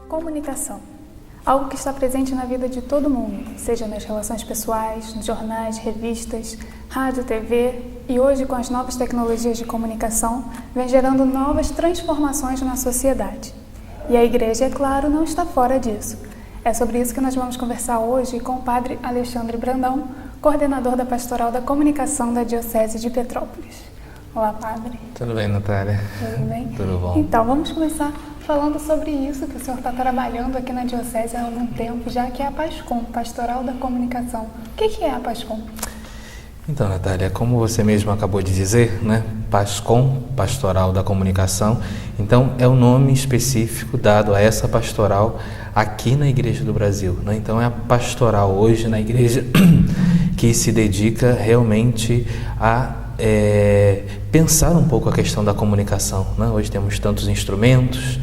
Comunicação. Algo que está presente na vida de todo mundo, seja nas relações pessoais, nos jornais, revistas, rádio, TV, e hoje com as novas tecnologias de comunicação, vem gerando novas transformações na sociedade. E a igreja, é claro, não está fora disso. É sobre isso que nós vamos conversar hoje com o padre Alexandre Brandão, coordenador da Pastoral da Comunicação da Diocese de Petrópolis. Olá, padre. Tudo bem, Natália? Tudo bem? Tudo bom. Então, vamos começar falando sobre isso que o senhor está trabalhando aqui na Diocese há algum tempo, já que é a PASCOM, Pastoral da Comunicação. O que é a PASCOM? Então, Natália, como você mesmo acabou de dizer, né? PASCOM, Pastoral da Comunicação, então é o nome específico dado a essa pastoral aqui na Igreja do Brasil, né? Então é a pastoral hoje na Igreja que se dedica realmente a pensar um pouco a questão da comunicação, né? Hoje temos tantos instrumentos,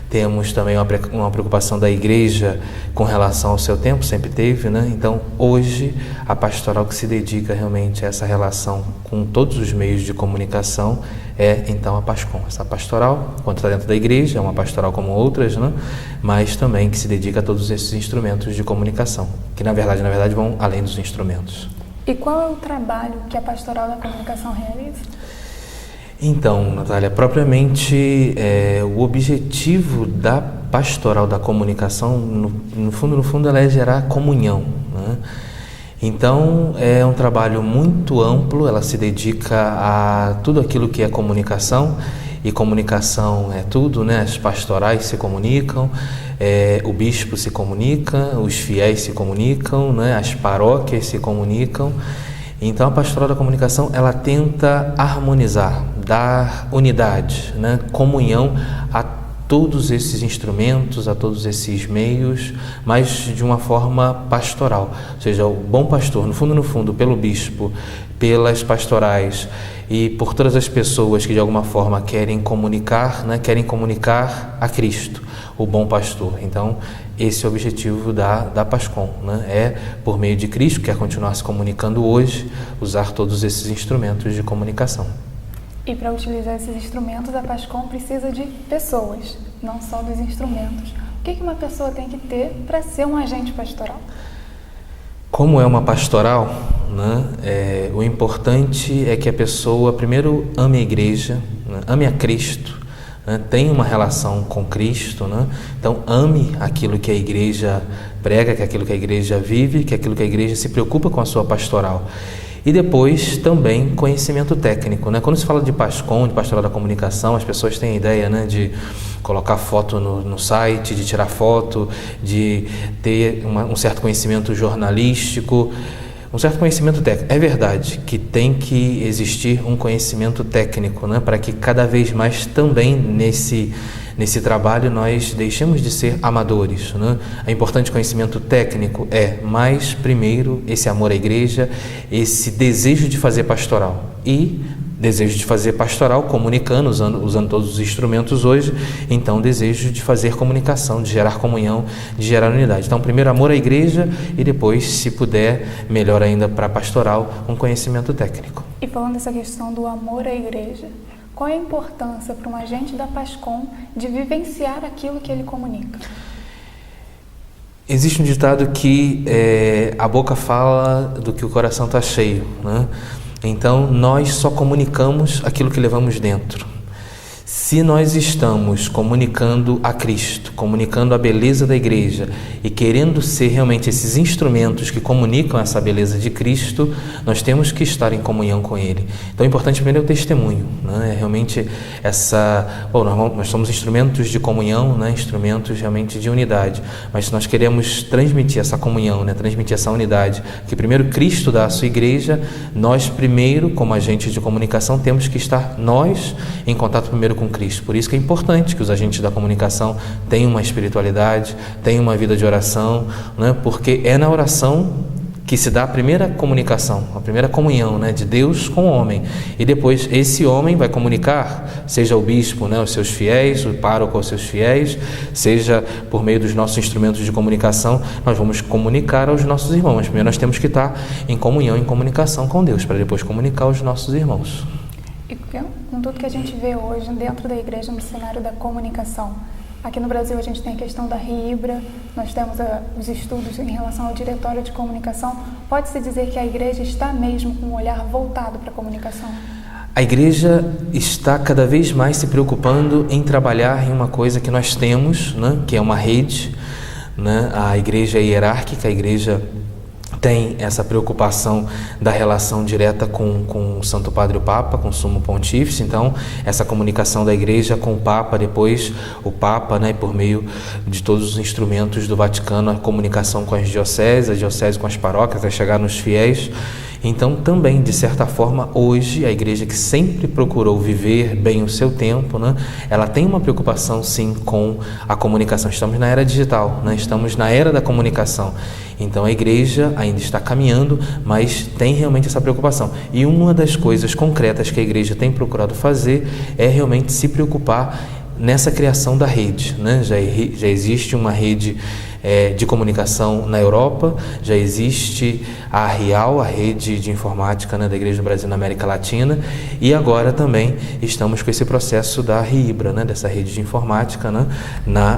temos também uma preocupação da igreja com relação ao seu tempo, sempre teve, né? Então hoje a pastoral que se dedica realmente a essa relação com todos os meios de comunicação é então a PASCOM. Essa pastoral, quando está dentro da igreja, é uma pastoral como outras, né? Mas também que se dedica a todos esses instrumentos de comunicação, que na verdade vão além dos instrumentos. E qual é o trabalho que a Pastoral da Comunicação realiza? Então, Natália, propriamente o objetivo da Pastoral da Comunicação, no fundo, ela é gerar comunhão, né? Então, é um trabalho muito amplo, ela se dedica a tudo aquilo que é comunicação, e comunicação é tudo, né? As pastorais se comunicam, o bispo se comunica, os fiéis se comunicam, né? As paróquias se comunicam. Então a pastoral da comunicação, ela tenta harmonizar, dar unidade, né? Comunhão a todos esses instrumentos, a todos esses meios, mas de uma forma pastoral. Ou seja, o bom pastor, no fundo, pelo bispo, pelas pastorais e por todas as pessoas que de alguma forma querem comunicar, né? Querem comunicar a Cristo, o bom pastor. Então, esse é o objetivo da PASCOM, né? É, por meio de Cristo, quer continuar se comunicando hoje, usar todos esses instrumentos de comunicação. E para utilizar esses instrumentos, a PASCOM precisa de pessoas, não só dos instrumentos. O que uma pessoa tem que ter para ser um agente pastoral? Como é uma pastoral, né? O importante é que a pessoa primeiro ame a igreja, né? Ame a Cristo, né? Tenha uma relação com Cristo, né? Então ame aquilo que a igreja prega, que aquilo que a igreja vive, que aquilo que a igreja se preocupa com a sua pastoral. E depois também conhecimento técnico, né? Quando se fala de PASCOM, de Pastoral da Comunicação, as pessoas têm a ideia, né, de colocar foto no site, de tirar foto, de ter um certo conhecimento jornalístico, um certo conhecimento técnico. É verdade que tem que existir um conhecimento técnico, né, para que cada vez mais também nesse trabalho nós deixemos de ser amadores, né? É importante conhecimento técnico, mas primeiro esse amor à igreja, esse desejo de fazer pastoral e desejo de fazer pastoral comunicando, usando todos os instrumentos hoje, então desejo de fazer comunicação, de gerar comunhão, de gerar unidade. Então primeiro amor à igreja e depois, se puder, melhor ainda para pastoral, um conhecimento técnico. E falando dessa questão do amor à igreja, qual é a importância para um agente da PASCOM de vivenciar aquilo que ele comunica? Existe um ditado que a boca fala do que o coração está cheio, né? Então nós só comunicamos aquilo que levamos dentro. Se nós estamos comunicando a Cristo, comunicando a beleza da igreja e querendo ser realmente esses instrumentos que comunicam essa beleza de Cristo, nós temos que estar em comunhão com Ele. Então, o importante primeiro é o testemunho, né? É realmente nós somos instrumentos de comunhão, né? Instrumentos realmente de unidade. Mas se nós queremos transmitir essa comunhão, né? Transmitir essa unidade, que primeiro Cristo dá à sua igreja, nós primeiro, como agentes de comunicação, temos que estar nós em contato primeiro com Cristo. Por isso que é importante que os agentes da comunicação tenham uma espiritualidade, tenham uma vida de oração, né? Porque é na oração que se dá a primeira comunicação, a primeira comunhão, né, de Deus com o homem. E depois esse homem vai comunicar, seja o bispo, né, aos seus fiéis, o pároco aos seus fiéis, seja por meio dos nossos instrumentos de comunicação, nós vamos comunicar aos nossos irmãos. Mas primeiro nós temos que estar em comunhão, em comunicação com Deus, para depois comunicar aos nossos irmãos. E com tudo que a gente vê hoje dentro da igreja no cenário da comunicação, aqui no Brasil a gente tem a questão da RIBRA, nós temos os estudos em relação ao diretório de comunicação. Pode-se dizer que a igreja está mesmo com um olhar voltado para a comunicação? A igreja está cada vez mais se preocupando em trabalhar em uma coisa que nós temos, né, que é uma rede, né? A igreja é hierárquica, a igreja tem essa preocupação da relação direta com o Santo Padre o Papa, com o Sumo Pontífice. Então, essa comunicação da Igreja com o Papa, depois o Papa, né, por meio de todos os instrumentos do Vaticano, a comunicação com as dioceses com as paróquias, a chegar nos fiéis. Então, também, de certa forma, hoje, a igreja que sempre procurou viver bem o seu tempo, né, ela tem uma preocupação, sim, com a comunicação. Estamos na era digital, né, estamos na era da comunicação. Então, a igreja ainda está caminhando, mas tem realmente essa preocupação. E uma das coisas concretas que a igreja tem procurado fazer é realmente se preocupar nessa criação da rede, né? Já existe uma rede de comunicação na Europa, já existe a RIAL, a rede de informática, né, da Igreja do Brasil na América Latina, e agora também estamos com esse processo da RIBRA, né, dessa rede de informática, né,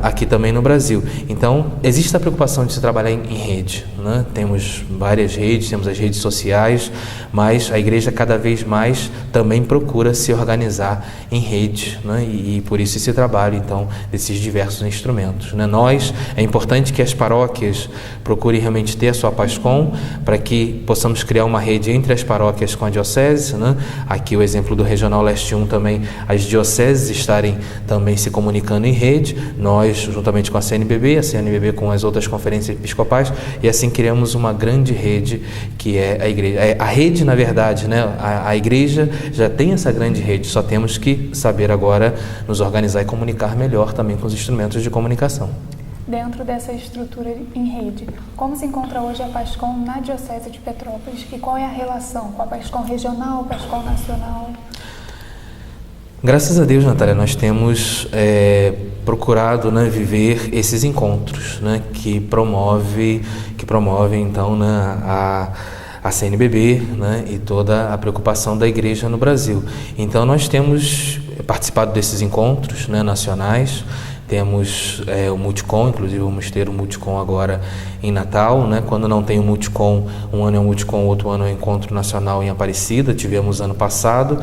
aqui também no Brasil. Então, existe a preocupação de se trabalhar em rede, né? Temos várias redes, temos as redes sociais, mas a Igreja cada vez mais também procura se organizar em rede, né? E por isso esse trabalho, então, desses diversos instrumentos, né? É importante que as paróquias procurem realmente ter a sua PASCOM, para que possamos criar uma rede entre as paróquias com a diocese, né? Aqui o exemplo do Regional Leste 1 também, as dioceses estarem também se comunicando em rede, nós juntamente com a CNBB com as outras conferências episcopais, e assim criamos uma grande rede que é a igreja. A rede, na verdade, né? A igreja já tem essa grande rede, só temos que saber agora nos organizar e comunicar melhor também com os instrumentos de comunicação. Dentro dessa estrutura em rede, como se encontra hoje a PASCOM na Diocese de Petrópolis e qual é a relação com a PASCOM regional, PASCOM nacional? Graças a Deus, Natália, nós temos procurado, né, viver esses encontros, né, que promovem então, né, a CNBB, né, e toda a preocupação da Igreja no Brasil. Então nós temos participado desses encontros, né, nacionais. Temos o Multicom, inclusive vamos ter o Multicom agora em Natal, né? Quando não tem o Multicom, um ano é o Multicom, outro ano é o Encontro Nacional em Aparecida, tivemos ano passado,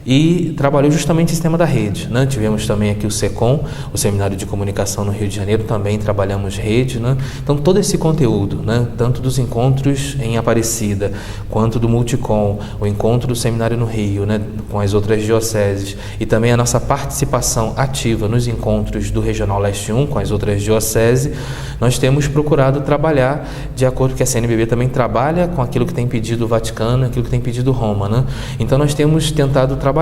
e trabalhou justamente em sistema da rede, né? Tivemos também aqui o SECOM, o Seminário de Comunicação no Rio de Janeiro, também trabalhamos rede, né? Então todo esse conteúdo, né, tanto dos encontros em Aparecida, quanto do Multicom, o encontro do Seminário no Rio, né, com as outras dioceses, e também a nossa participação ativa nos encontros do Regional Leste 1 com as outras dioceses, nós temos procurado trabalhar de acordo com que a CNBB também trabalha com aquilo que tem pedido o Vaticano, aquilo que tem pedido Roma, né? Então nós temos tentado trabalhar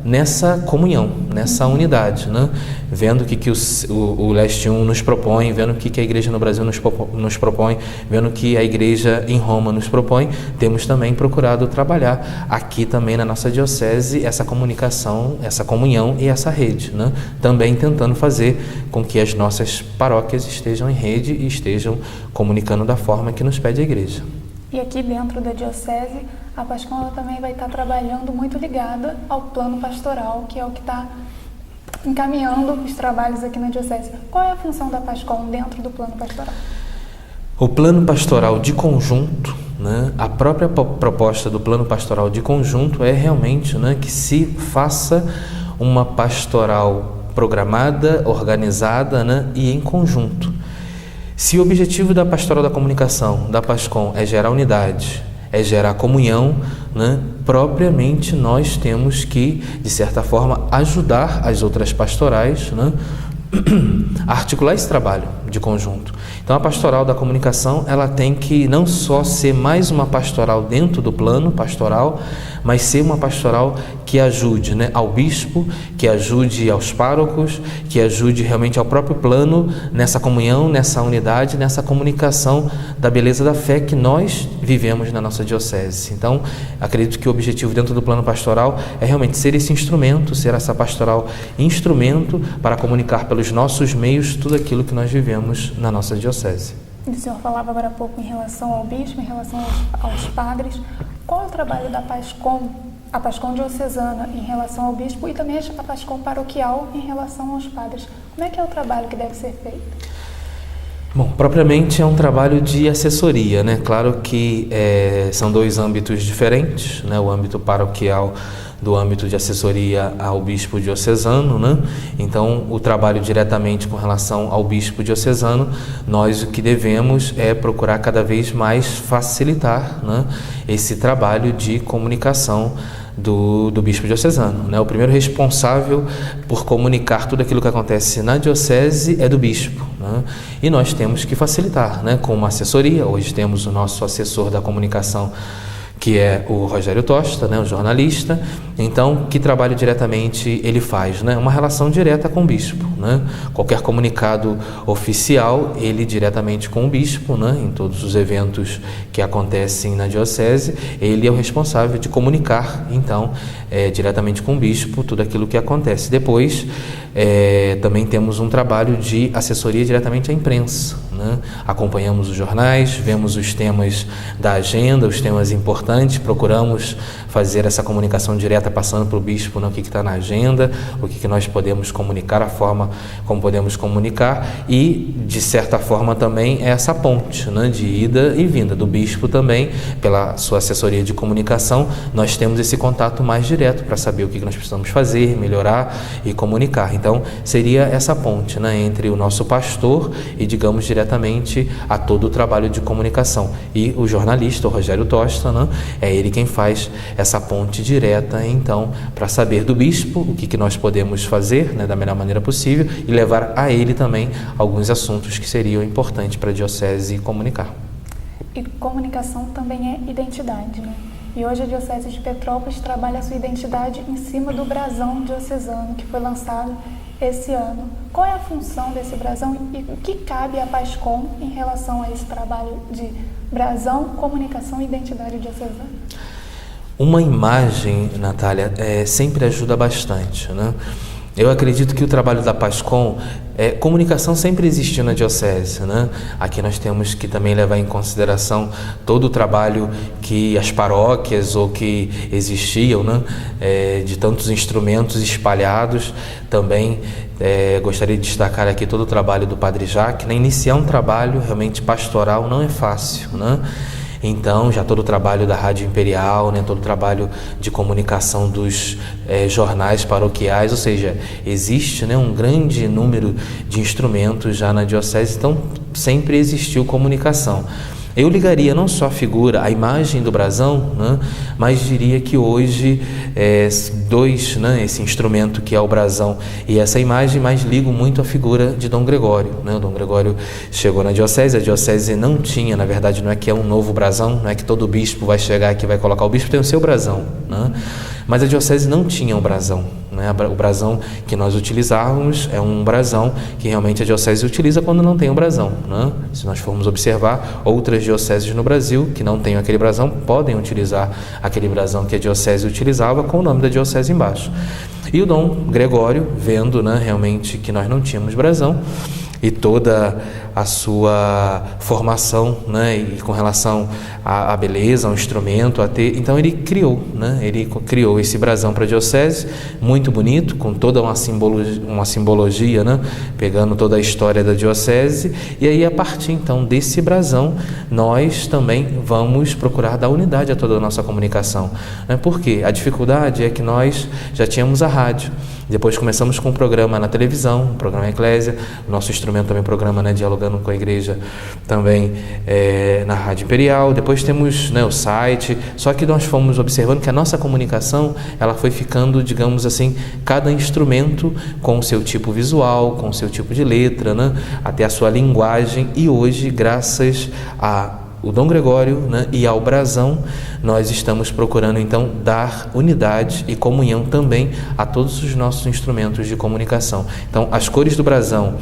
nessa comunhão, nessa unidade, né? Vendo o que o Leste 1 nos propõe, vendo o que a Igreja no Brasil nos propõe, vendo o que a Igreja em Roma nos propõe, temos também procurado trabalhar aqui também na nossa diocese essa comunicação, essa comunhão e essa rede, né? Também tentando fazer com que as nossas paróquias estejam em rede e estejam comunicando da forma que nos pede a Igreja. E aqui dentro da Diocese, a PASCOM ela também vai estar trabalhando muito ligada ao plano pastoral, que é o que está encaminhando os trabalhos aqui na Diocese. Qual é a função da PASCOM dentro do plano pastoral? O plano pastoral de conjunto, né, a própria proposta do plano pastoral de conjunto é realmente, né, que se faça uma pastoral programada, organizada, né, e em conjunto. Se o objetivo da pastoral da comunicação, da PASCOM, é gerar unidade, é gerar comunhão, né, propriamente nós temos que, de certa forma, ajudar as outras pastorais, né, a articular esse trabalho de conjunto. Então a pastoral da comunicação, ela tem que não só ser mais uma pastoral dentro do plano pastoral, mas ser uma pastoral que ajude, né, ao bispo, que ajude aos párocos, que ajude realmente ao próprio plano nessa comunhão, nessa unidade, nessa comunicação da beleza da fé que nós vivemos na nossa diocese. Então, acredito que o objetivo dentro do plano pastoral é realmente ser esse instrumento, ser essa pastoral instrumento para comunicar pelos nossos meios tudo aquilo que nós vivemos na nossa diocese. O senhor falava agora há pouco em relação ao bispo, em relação aos padres. Qual é o trabalho da PASCOM, a PASCOM diocesana em relação ao bispo e também a PASCOM paroquial em relação aos padres? Como é que é o trabalho que deve ser feito? Bom, propriamente é um trabalho de assessoria, né? Claro que são dois âmbitos diferentes, né? O âmbito paroquial do âmbito de assessoria ao bispo diocesano, né? Então, o trabalho diretamente com relação ao bispo diocesano, nós o que devemos é procurar cada vez mais facilitar, né, esse trabalho de comunicação do bispo diocesano, né? O primeiro responsável por comunicar tudo aquilo que acontece na diocese é do bispo, né? E nós temos que facilitar, né, com uma assessoria. Hoje temos o nosso assessor da comunicação, que é o Rogério Tosta, né, um jornalista. Então, que trabalho diretamente ele faz, né? Uma relação direta com o bispo, né? Qualquer comunicado oficial, ele diretamente com o bispo, né? Em todos os eventos que acontecem na diocese, ele é o responsável de comunicar, então, diretamente com o bispo, tudo aquilo que acontece. Depois, também temos um trabalho de assessoria diretamente à imprensa, né? Acompanhamos os jornais, vemos os temas da agenda, os temas importantes, procuramos fazer essa comunicação direta passando para o bispo, né, o que está na agenda, o que nós podemos comunicar, a forma como podemos comunicar, e de certa forma também é essa ponte, né, de ida e vinda do bispo também, pela sua assessoria de comunicação, nós temos esse contato mais direto para saber o que nós precisamos fazer, melhorar e comunicar. Então seria essa ponte, né, entre o nosso pastor e, digamos, diretamente a todo o trabalho de comunicação. E o jornalista, o Rogério Tosta, né, é ele quem faz essa ponte direta, então, para saber do bispo o que nós podemos fazer, né, da melhor maneira possível, e levar a ele também alguns assuntos que seriam importantes para a diocese comunicar. E comunicação também é identidade, né? E hoje a Diocese de Petrópolis trabalha a sua identidade em cima do brasão diocesano, que foi lançado esse ano. Qual é a função desse brasão e o que cabe à PASCOM em relação a esse trabalho de brasão, comunicação e identidade diocesana? Uma imagem, Natália, sempre ajuda bastante, né? Eu acredito que o trabalho da PASCOM, comunicação sempre existiu na diocese, né? Aqui nós temos que também levar em consideração todo o trabalho que as paróquias ou que existiam, né? De tantos instrumentos espalhados. Também gostaria de destacar aqui todo o trabalho do Padre Jacques, né? Iniciar um trabalho realmente pastoral não é fácil, né? Então, já todo o trabalho da Rádio Imperial, né, todo o trabalho de comunicação dos jornais paroquiais, ou seja, existe, né, um grande número de instrumentos já na diocese, então sempre existiu comunicação. Eu ligaria não só a figura, a imagem do brasão, né, mas diria que hoje dois, né, esse instrumento que é o brasão e essa imagem, mais ligam muito a figura de Dom Gregório, né? O Dom Gregório chegou na diocese, a diocese não tinha, na verdade não é que é um novo brasão, não é que todo bispo vai chegar aqui e vai colocar, o bispo tem o seu brasão, né? Mas a diocese não tinha um brasão, né? O brasão que nós utilizávamos é um brasão que realmente a diocese utiliza quando não tem um brasão, né? Se nós formos observar, outras dioceses no Brasil que não têm aquele brasão podem utilizar aquele brasão que a diocese utilizava com o nome da diocese embaixo. E o Dom Gregório, vendo, né, realmente que nós não tínhamos brasão e toda a sua formação, né, e com relação à beleza, ao instrumento, então ele criou, né, esse brasão para a diocese, muito bonito, com toda uma simbologia, né, pegando toda a história da diocese, e aí a partir então desse brasão, nós também vamos procurar dar unidade a toda a nossa comunicação, né, porque a dificuldade é que nós já tínhamos a rádio, depois começamos com um programa na televisão, um programa Eclésia, nosso instrumento também programa, né, Diálogo dialogando com a igreja também na Rádio Imperial. Depois temos, né, o site. Só que nós fomos observando que a nossa comunicação, ela foi ficando, digamos assim, cada instrumento com o seu tipo visual, com o seu tipo de letra, né, até a sua linguagem. E hoje, graças o Dom Gregório, né, e ao brasão, nós estamos procurando então dar unidade e comunhão também a todos os nossos instrumentos de comunicação. Então, as cores do brasão,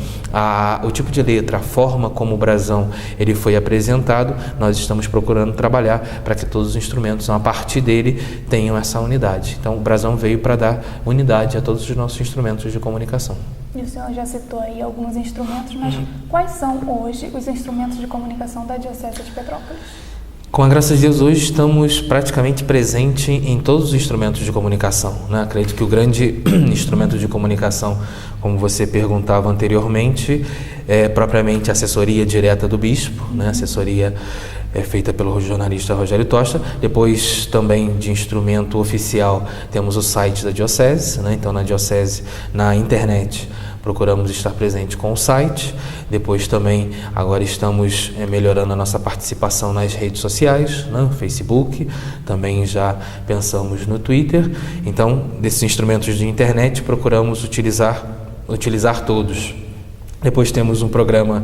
o tipo de letra, a forma como o brasão ele foi apresentado, nós estamos procurando trabalhar para que todos os instrumentos, a partir dele, tenham essa unidade. Então, o brasão veio para dar unidade a todos os nossos instrumentos de comunicação. E o senhor já citou aí alguns instrumentos, mas quais são hoje os instrumentos de comunicação da Diocese de Petrópolis? Com a graça de Deus, hoje estamos praticamente presentes em todos os instrumentos de comunicação, né? Acredito que o grande instrumento de comunicação, como você perguntava anteriormente, é propriamente a assessoria direta do bispo, né? Assessoria feita pelo jornalista Rogério Tosta. Depois também de instrumento oficial temos o site da Diocese, né? Então na Diocese, na internet, procuramos estar presente com o site. Depois também, agora estamos melhorando a nossa participação nas redes sociais, né? Facebook, também já pensamos no Twitter. Então, desses instrumentos de internet, procuramos utilizar todos. Depois temos um programa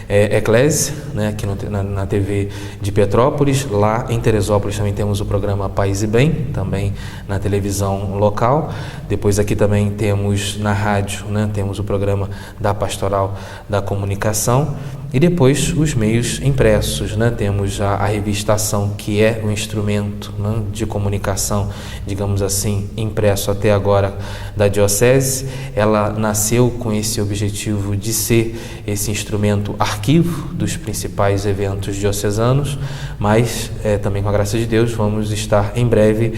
Eclésia, né, aqui na TV de Petrópolis. Lá em Teresópolis também temos o programa Paz e Bem, também na televisão local. Depois aqui também temos na rádio, né, temos o programa da Pastoral da Comunicação. E depois os meios impressos, né? Temos a revista Ação, que é um instrumento, né, de comunicação, digamos assim, impresso até agora da Diocese. Ela nasceu com esse objetivo de ser esse instrumento arquivo dos principais eventos diocesanos, mas também com a graça de Deus vamos estar em breve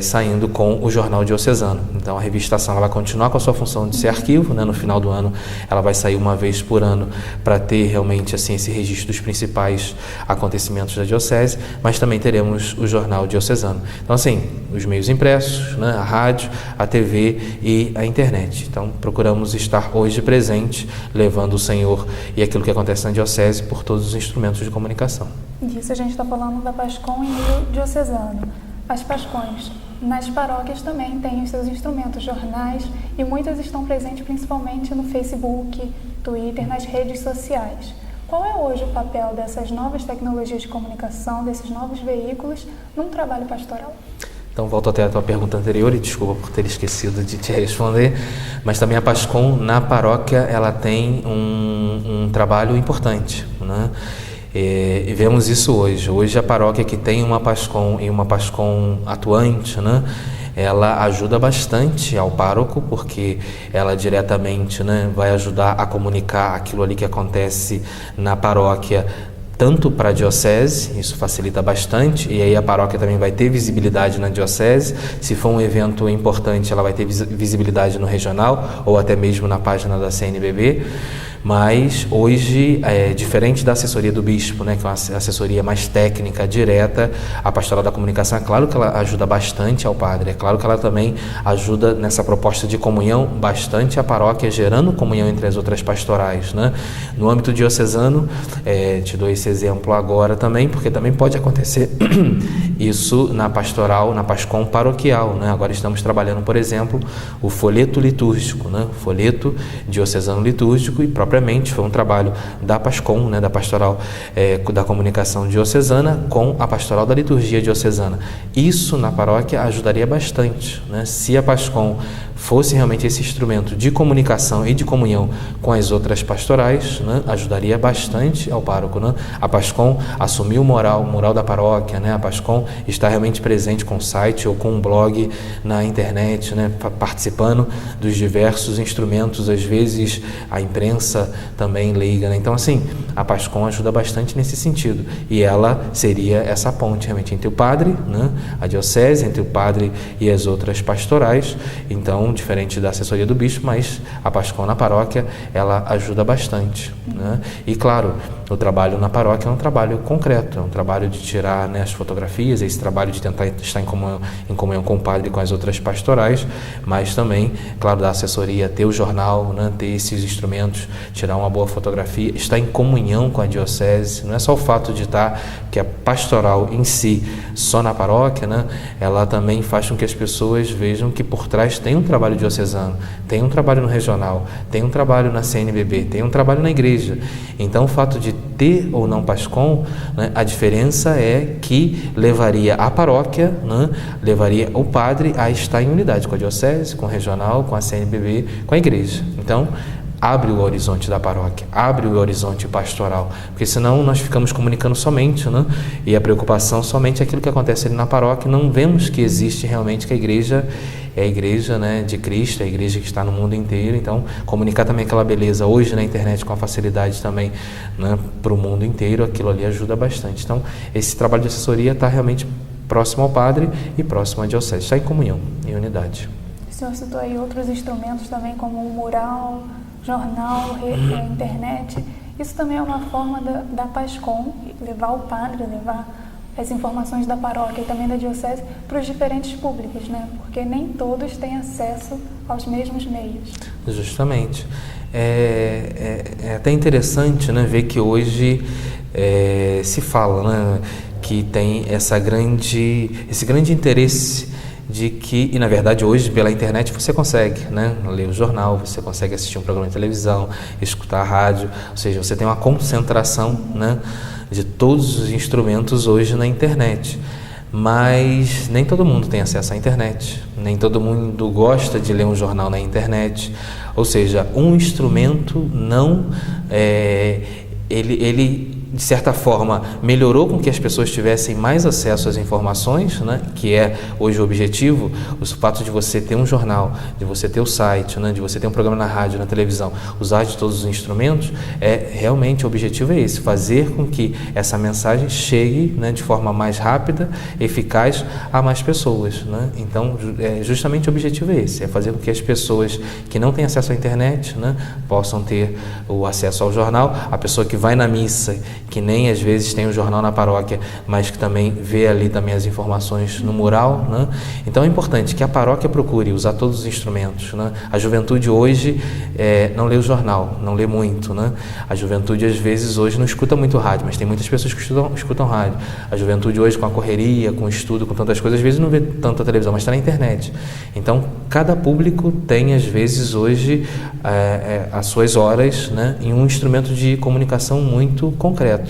saindo com o Jornal Diocesano. Então a revista Ação ela vai continuar com a sua função de ser arquivo, né? No final do ano ela vai sair uma vez por ano para ter realmente assim esse registro dos principais acontecimentos da Diocese, mas também teremos o Jornal Diocesano. Então assim, os meios impressos, né? A rádio, a TV e a internet. Então procuramos estar hoje presente, levando o Senhor e aquilo que acontece na Diocese por todos os instrumentos de comunicação. Disso a gente está falando da PASCOM em meio diocesano. As PASCONs nas paróquias também têm os seus instrumentos, jornais, e muitas estão presentes principalmente no Facebook, Twitter, nas redes sociais. Qual é hoje o papel dessas novas tecnologias de comunicação, desses novos veículos, num trabalho pastoral? Então, volto até a tua pergunta anterior, e desculpa por ter esquecido de te responder, mas também a PASCOM na paróquia, ela tem um trabalho importante, né? E vemos isso hoje. Hoje a paróquia que tem uma PASCOM e uma PASCOM atuante, né, ela ajuda bastante ao pároco, porque ela diretamente, né, vai ajudar a comunicar aquilo ali que acontece na paróquia, tanto para a diocese, isso facilita bastante, e aí a paróquia também vai ter visibilidade na diocese. Se for um evento importante, ela vai ter visibilidade no regional, ou até mesmo na página da CNBB. Mas hoje, diferente da assessoria do bispo, né, que é uma assessoria mais técnica, direta, a pastoral da comunicação, é claro que ela ajuda bastante ao padre, é claro que ela também ajuda nessa proposta de comunhão bastante a paróquia, gerando comunhão entre as outras pastorais, né? No âmbito diocesano, te dou esse exemplo agora também, porque também pode acontecer isso na pastoral, na PASCOM paroquial, né? Agora estamos trabalhando, por exemplo, o folheto litúrgico, né? Folheto diocesano litúrgico, e propriamente foi um trabalho da PASCOM, né? Da pastoral da comunicação diocesana com a pastoral da liturgia diocesana. Isso na paróquia ajudaria bastante, né? Se a PASCOM fosse realmente esse instrumento de comunicação e de comunhão com as outras pastorais, né, ajudaria bastante ao pároco, né? A PASCOM assumiu o mural da paróquia, né? A PASCOM está realmente presente com site ou com um blog na internet, né, participando dos diversos instrumentos, às vezes a imprensa também leiga, né? Então assim, a PASCOM ajuda bastante nesse sentido, e ela seria essa ponte realmente entre o padre, né, a diocese, entre o padre e as outras pastorais. Então PASCOM, diferente da assessoria do bispo, mas a PASCOM na paróquia, ela ajuda bastante, né? E claro, o trabalho na paróquia é um trabalho concreto, é um trabalho de tirar, né, as fotografias, esse trabalho de tentar estar em comunhão com o padre e com as outras pastorais, mas também, claro, da assessoria, ter o jornal, né, ter esses instrumentos, tirar uma boa fotografia, estar em comunhão com a diocese. Não é só o fato de estar, que a pastoral em si, só na paróquia, né, ela também faz com que as pessoas vejam que por trás tem um trabalho diocesano, tem um trabalho no regional, tem um trabalho na CNBB, tem um trabalho na igreja. Então, o fato de ter ou não PASCOM, né, a diferença é que levaria a paróquia, né, levaria o padre a estar em unidade com a diocese, com o regional, com a CNBB, com a igreja. Então, abre o horizonte da paróquia, abre o horizonte pastoral, porque senão nós ficamos comunicando somente, né? E a preocupação somente é aquilo que acontece ali na paróquia, não vemos que existe realmente, que a igreja é a igreja, né, de Cristo, é a igreja que está no mundo inteiro. Então, comunicar também aquela beleza hoje na internet com a facilidade também, né, para o mundo inteiro, aquilo ali ajuda bastante. Então, esse trabalho de assessoria está realmente próximo ao padre e próximo à diocese, está em comunhão, em unidade. O senhor citou aí outros instrumentos também, como o mural, jornal, internet. Isso também é uma forma da PASCOM, levar o padre, levar as informações da paróquia e também da diocese para os diferentes públicos, né? Porque nem todos têm acesso aos mesmos meios. Justamente. É até interessante, né, ver que hoje se fala, né, que tem esse grande interesse de que, e na verdade hoje pela internet você consegue, né, ler o jornal, você consegue assistir um programa de televisão, escutar a rádio, ou seja, você tem uma concentração, né, de todos os instrumentos hoje na internet. Mas nem todo mundo tem acesso à internet, nem todo mundo gosta de ler um jornal na internet, ou seja, um instrumento não ele de certa forma melhorou com que as pessoas tivessem mais acesso às informações, né, que é hoje o objetivo. O fato de você ter um jornal, de você ter o site, né, de você ter um programa na rádio, na televisão, usar de todos os instrumentos, realmente o objetivo é esse, fazer com que essa mensagem chegue, né, de forma mais rápida, eficaz a mais pessoas, né? Então, justamente o objetivo é esse, é fazer com que as pessoas que não têm acesso à internet, né, possam ter o acesso ao jornal. A pessoa que vai na missa, que nem às vezes tem um jornal na paróquia, mas que também vê ali também as informações no mural, né? Então é importante que a paróquia procure usar todos os instrumentos, né? A juventude hoje não lê o jornal, não lê muito, né? A juventude às vezes hoje não escuta muito rádio, mas tem muitas pessoas que escutam rádio. A juventude hoje, com a correria, com o estudo, com tantas coisas, às vezes não vê tanta televisão, mas está na internet. Então cada público tem às vezes hoje as suas horas, né, em um instrumento de comunicação muito concreto.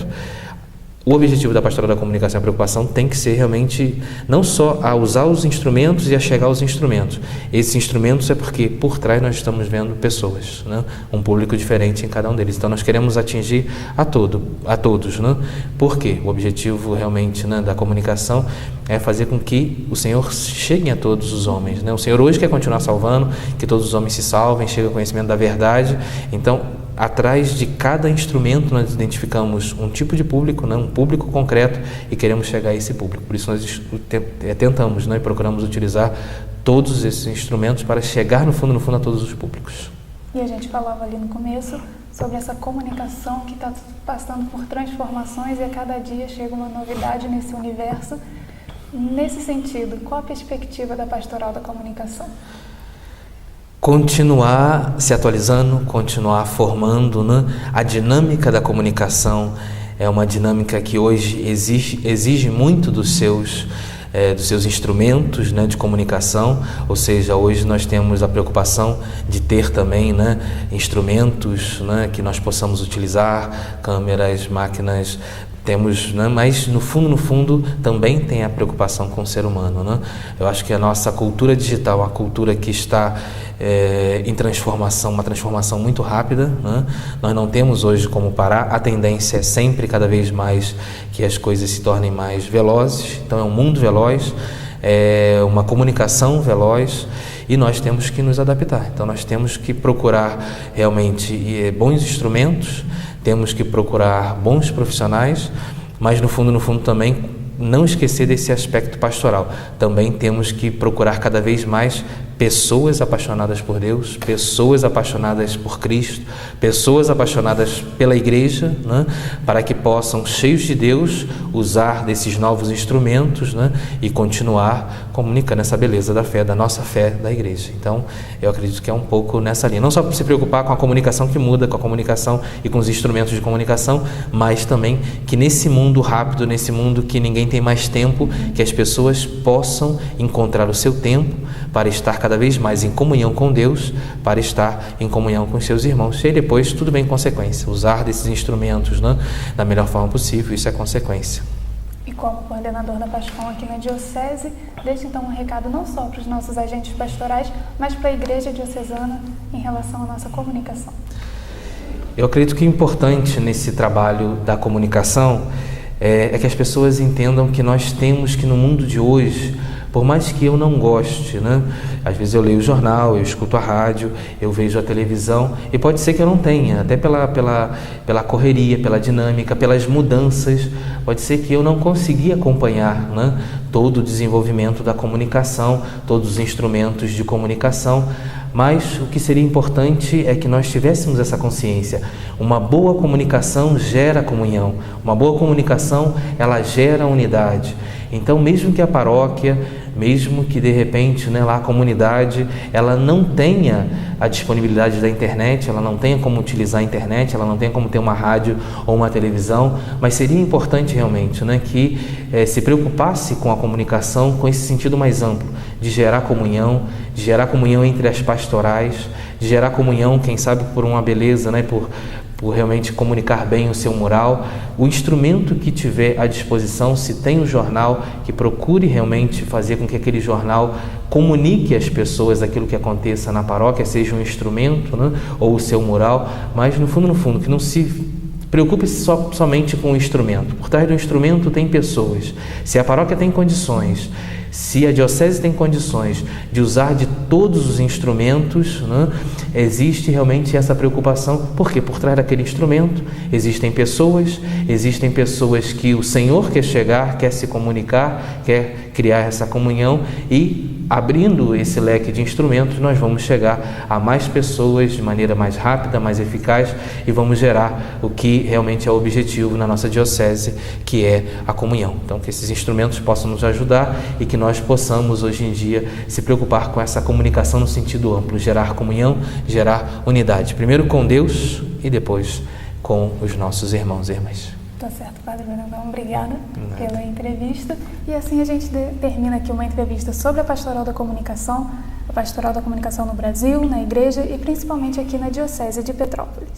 O objetivo da pastoral da comunicação e a preocupação tem que ser realmente não só a usar os instrumentos e a chegar aos instrumentos. Esses instrumentos é porque por trás nós estamos vendo pessoas, né? Um público diferente em cada um deles. Então nós queremos atingir a todos, né? Porque o objetivo realmente, né, da comunicação é fazer com que o Senhor chegue a todos os homens, né? O Senhor hoje quer continuar salvando, que todos os homens se salvem, cheguem ao conhecimento da verdade. Então, atrás de cada instrumento nós identificamos um tipo de público, né, um público concreto, e queremos chegar a esse público. Por isso nós tentamos, né, e procuramos utilizar todos esses instrumentos para chegar no fundo a todos os públicos. E a gente falava ali no começo sobre essa comunicação que está passando por transformações e a cada dia chega uma novidade nesse universo. Nesse sentido, qual a perspectiva da pastoral da comunicação? Continuar se atualizando, continuar formando, né? A dinâmica da comunicação é uma dinâmica que hoje exige muito dos seus instrumentos, né, de comunicação. Ou seja, hoje nós temos a preocupação de ter também, né, instrumentos, né, que nós possamos utilizar, câmeras, máquinas. Temos, né, mas no fundo também tem a preocupação com o ser humano, né? Eu acho que a nossa cultura digital, uma cultura que está em transformação, uma transformação muito rápida, né? Nós não temos hoje como parar. A tendência é sempre cada vez mais que as coisas se tornem mais velozes. Então é um mundo veloz, é uma comunicação veloz, e nós temos que nos adaptar. Então nós temos que procurar realmente bons instrumentos, temos que procurar bons profissionais, mas no fundo também não esquecer desse aspecto pastoral. Também temos que procurar cada vez mais pessoas apaixonadas por Deus, pessoas apaixonadas por Cristo, pessoas apaixonadas pela igreja, né? Para que possam, cheios de Deus, usar desses novos instrumentos, né? E continuar comunicando essa beleza da fé, da nossa fé da igreja. Então, eu acredito que é um pouco nessa linha. Não só se preocupar com a comunicação que muda, com a comunicação e com os instrumentos de comunicação, mas também que nesse mundo rápido, nesse mundo que ninguém tem mais tempo, que as pessoas possam encontrar o seu tempo para estar cada vez mais em comunhão com Deus, para estar em comunhão com os seus irmãos. E depois tudo vem em consequência. Usar desses instrumentos, né, da melhor forma possível, isso é consequência. E como coordenador da PASCOM aqui na Diocese, deixe então um recado não só para os nossos agentes pastorais, mas para a Igreja Diocesana em relação à nossa comunicação. Eu acredito que o importante nesse trabalho da comunicação é que as pessoas entendam que nós temos que, no mundo de hoje, por mais que eu não goste, né? Às vezes eu leio o jornal, eu escuto a rádio, eu vejo a televisão, e pode ser que eu não tenha, até pela correria, pela dinâmica, pelas mudanças, pode ser que eu não consiga acompanhar, né, todo o desenvolvimento da comunicação, todos os instrumentos de comunicação, mas o que seria importante é que nós tivéssemos essa consciência. Uma boa comunicação gera comunhão, uma boa comunicação, ela gera unidade. Então, mesmo que a paróquia, mesmo que de repente, né, lá a comunidade, ela não tenha a disponibilidade da internet, ela não tenha como utilizar a internet, ela não tenha como ter uma rádio ou uma televisão, mas seria importante realmente, né, que se preocupasse com a comunicação com esse sentido mais amplo, de gerar comunhão entre as pastorais, de gerar comunhão, quem sabe por uma beleza, né, por realmente comunicar bem o seu mural. O instrumento que tiver à disposição, se tem um jornal, que procure realmente fazer com que aquele jornal comunique às pessoas aquilo que aconteça na paróquia, seja um instrumento, né, ou o seu mural, mas no fundo, que não se preocupe somente com o instrumento. Por trás do instrumento tem pessoas. Se a paróquia tem condições, se a diocese tem condições de usar de todos os instrumentos, né, existe realmente essa preocupação, porque por trás daquele instrumento existem pessoas que o Senhor quer chegar, quer se comunicar, quer criar essa comunhão, e abrindo esse leque de instrumentos, nós vamos chegar a mais pessoas de maneira mais rápida, mais eficaz, e vamos gerar o que realmente é o objetivo na nossa diocese, que é a comunhão. Então, que esses instrumentos possam nos ajudar e que nós possamos, hoje em dia, se preocupar com essa comunicação no sentido amplo, gerar comunhão, gerar unidade, primeiro com Deus e depois com os nossos irmãos e irmãs. Tá certo, Padre Brandão. Obrigada pela entrevista. E assim a gente termina aqui uma entrevista sobre a Pastoral da Comunicação no Brasil, na Igreja e principalmente aqui na Diocese de Petrópolis.